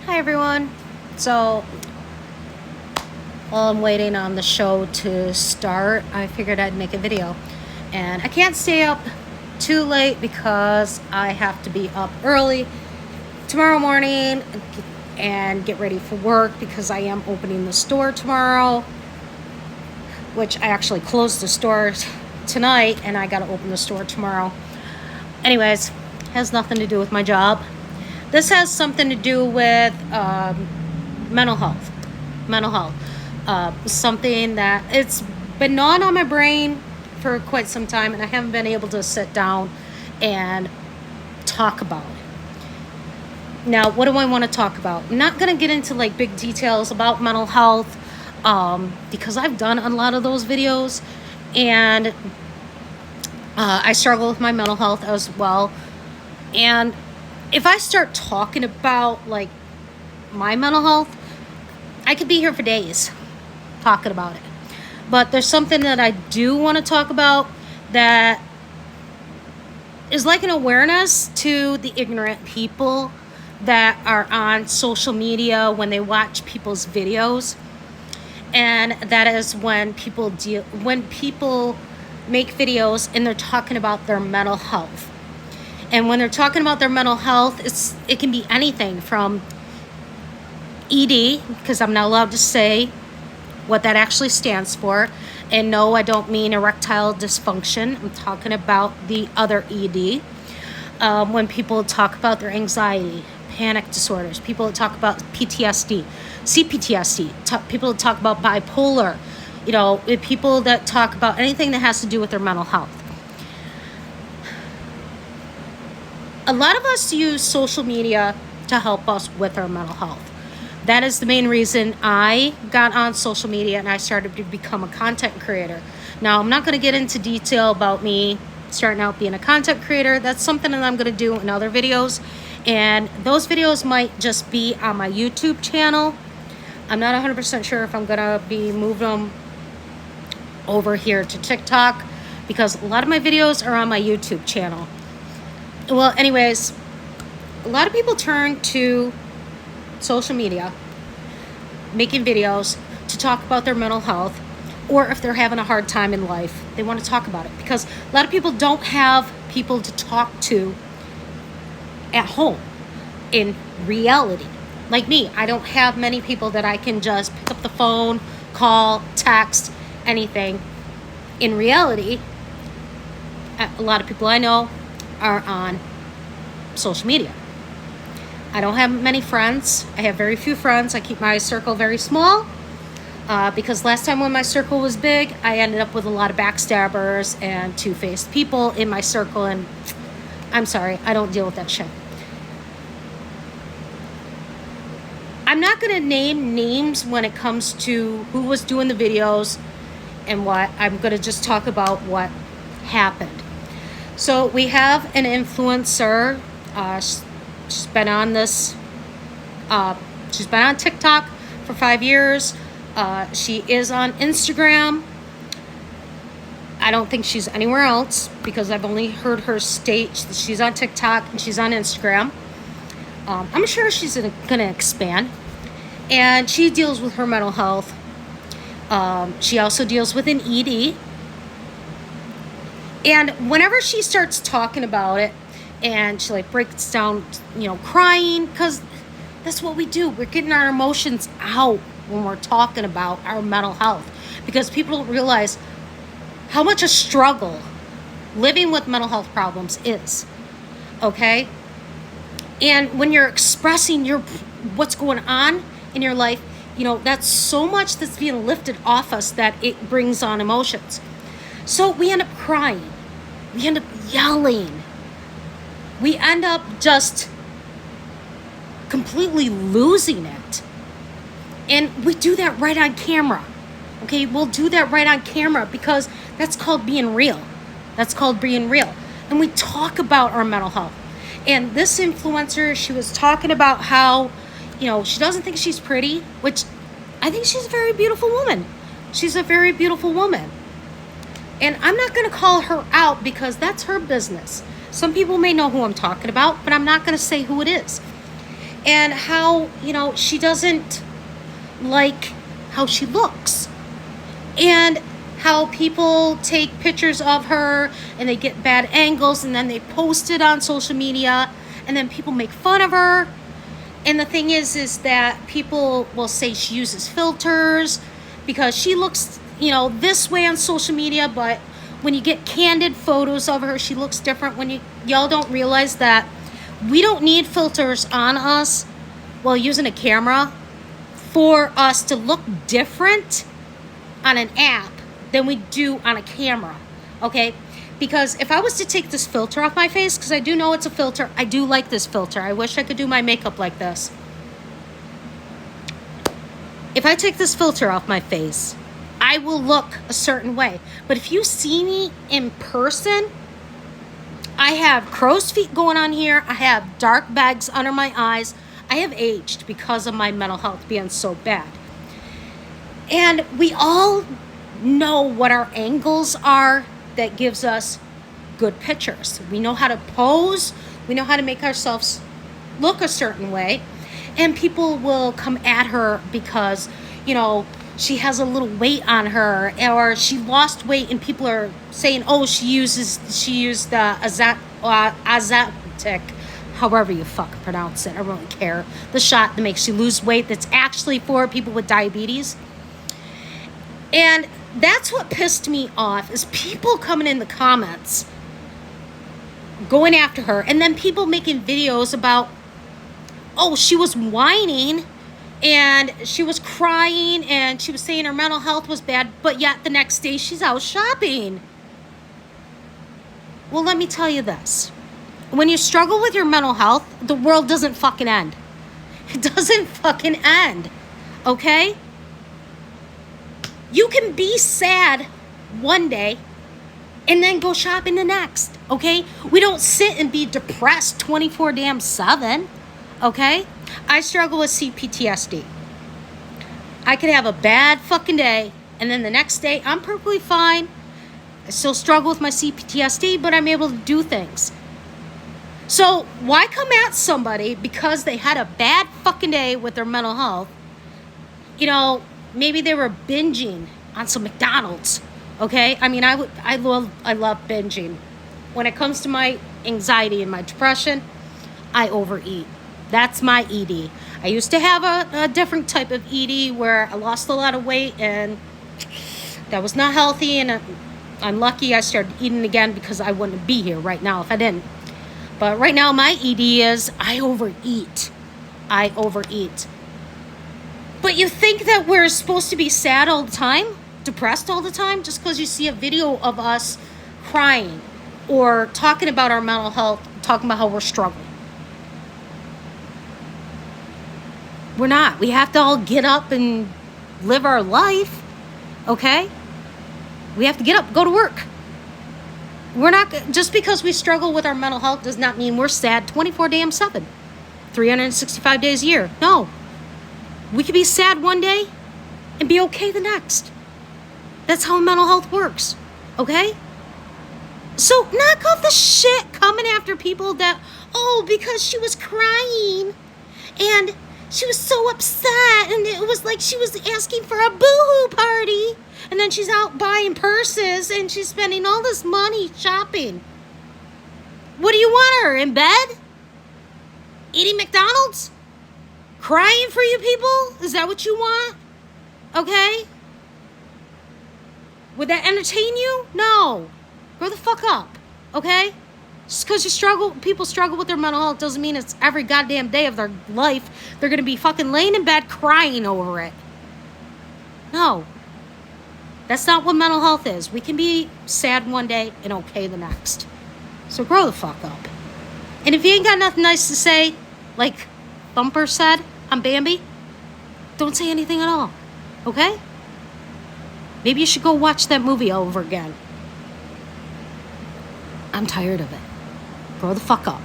Hi everyone. So while I'm waiting on the show to start, I figured I'd make a video. And I can't stay up too late because I have to be up early tomorrow morning and get ready for work because I am opening the store tomorrow, which I actually closed the store tonight and I got to open the store tomorrow. Anyways, has nothing to do with my job. This has something to do with mental health. Mental health. Something that it's been gnawing on my brain for quite some time, and I haven't been able to sit down and talk about it. Now, what do I want to talk about? I'm not going to get into like big details about mental health because I've done a lot of those videos, and I struggle with my mental health as well. And if I start talking about like my mental health, I could be here for days talking about it. But there's something that I do want to talk about that is like an awareness to the ignorant people that are on social media when they watch people's videos. And that is when people make videos and they're talking about their mental health. And when they're talking about their mental health, it can be anything from ED, because I'm not allowed to say what that actually stands for. And no, I don't mean erectile dysfunction. I'm talking about the other ED. When people talk about their anxiety, panic disorders, people talk about PTSD, CPTSD, people talk about bipolar, people that talk about anything that has to do with their mental health. A lot of us use social media to help us with our mental health. That is the main reason I got on social media and I started to become a content creator. Now, I'm not going to get into detail about me starting out being a content creator. That's something that I'm going to do in other videos. And those videos might just be on my YouTube channel. I'm not 100% sure if I'm going to be moving them over here to TikTok because a lot of my videos are on my YouTube channel. Well, anyways, a lot of people turn to social media, making videos to talk about their mental health, or if they're having a hard time in life, they want to talk about it because a lot of people don't have people to talk to at home in reality. Like me, I don't have many people that I can just pick up the phone, call, text, anything. In reality, a lot of people I know are on social media. I don't have many friends. I have very few friends. I keep my circle very small because last time when my circle was big, I ended up with a lot of backstabbers and two-faced people in my circle, and I'm sorry, I don't deal with that shit. I'm not going to name names when it comes to who was doing the videos and what. I'm going to just talk about what happened. So we have an influencer. She's been on this. She's been on TikTok for 5 years. She is on Instagram. I don't think she's anywhere else because I've only heard her state that she's on TikTok and she's on Instagram. I'm sure she's going to expand. And she deals with her mental health. She also deals with an ED. And whenever she starts talking about it, and she like breaks down, crying, because that's what we do. We're getting our emotions out when we're talking about our mental health, because people don't realize how much a struggle living with mental health problems is. Okay? And when you're expressing what's going on in your life, that's so much that's being lifted off us that it brings on emotions. So we end up crying. We end up yelling. We end up just completely losing it. And we do that right on camera. Okay, we'll do that right on camera because that's called being real. That's called being real. And we talk about our mental health. And this influencer, she was talking about how, she doesn't think she's pretty, which I think she's a very beautiful woman. She's a very beautiful woman. And I'm not going to call her out because that's her business. Some people may know who I'm talking about, but I'm not going to say who it is. and how, she doesn't like how she looks, and how people take pictures of her and they get bad angles and then they post it on social media and then people make fun of her. And the thing is that people will say she uses filters because she looks, this way on social media, but when you get candid photos of her, she looks different. When y'all don't realize that we don't need filters on us while using a camera for us to look different on an app than we do on a camera, okay? Because if I was to take this filter off my face, because I do know it's a filter, I do like this filter. I wish I could do my makeup like this. If I take this filter off my face, I will look a certain way. But if you see me in person, I have crow's feet going on here. I have dark bags under my eyes. I have aged because of my mental health being so bad. And we all know what our angles are that gives us good pictures. We know how to pose. We know how to make ourselves look a certain way. And people will come at her because, she has a little weight on her, or she lost weight, and people are saying, oh, she used the Ozempic, however you fucking pronounce it. I don't really care. The shot that makes you lose weight that's actually for people with diabetes. And that's what pissed me off, is people coming in the comments going after her, and then people making videos about, oh, she was whining and she was crying and she was saying her mental health was bad, but yet the next day she's out shopping. Well, let me tell you this. When you struggle with your mental health, the world doesn't fucking end. It doesn't fucking end, okay? You can be sad one day and then go shopping the next, okay? We don't sit and be depressed 24/7, okay? I struggle with CPTSD. I could have a bad fucking day, and then the next day I'm perfectly fine. I still struggle with my CPTSD, but I'm able to do things. So why come at somebody because they had a bad fucking day with their mental health? Maybe they were binging on some McDonald's, okay? I mean, I love binging. When it comes to my anxiety and my depression, I overeat. That's my ED. I used to have a different type of ED where I lost a lot of weight, and that was not healthy, and I'm lucky I started eating again because I wouldn't be here right now if I didn't. But right now my ED is I overeat. But you think that we're supposed to be sad all the time? Depressed all the time? Just because you see a video of us crying or talking about our mental health, talking about how we're struggling. We're not. We have to all get up and live our life, okay? We have to get up, go to work. We're not, just because we struggle with our mental health does not mean we're sad 24/7, 365 days a year. No. We could be sad one day and be okay the next. That's how mental health works, okay? So knock off the shit coming after people that, oh, because she was crying and she was so upset and it was like she was asking for a boo-hoo party, and then she's out buying purses and she's spending all this money shopping. What do you want her, in bed? Eating McDonald's? Crying for you people? Is that what you want? Okay? Would that entertain you? No. Grow the fuck up, okay? Just because people struggle with their mental health doesn't mean it's every goddamn day of their life they're going to be fucking laying in bed crying over it. No. That's not what mental health is. We can be sad one day and okay the next. So grow the fuck up. And if you ain't got nothing nice to say, like Thumper said on Bambi, don't say anything at all, okay? Maybe you should go watch that movie over again. I'm tired of it. Grow the fuck up.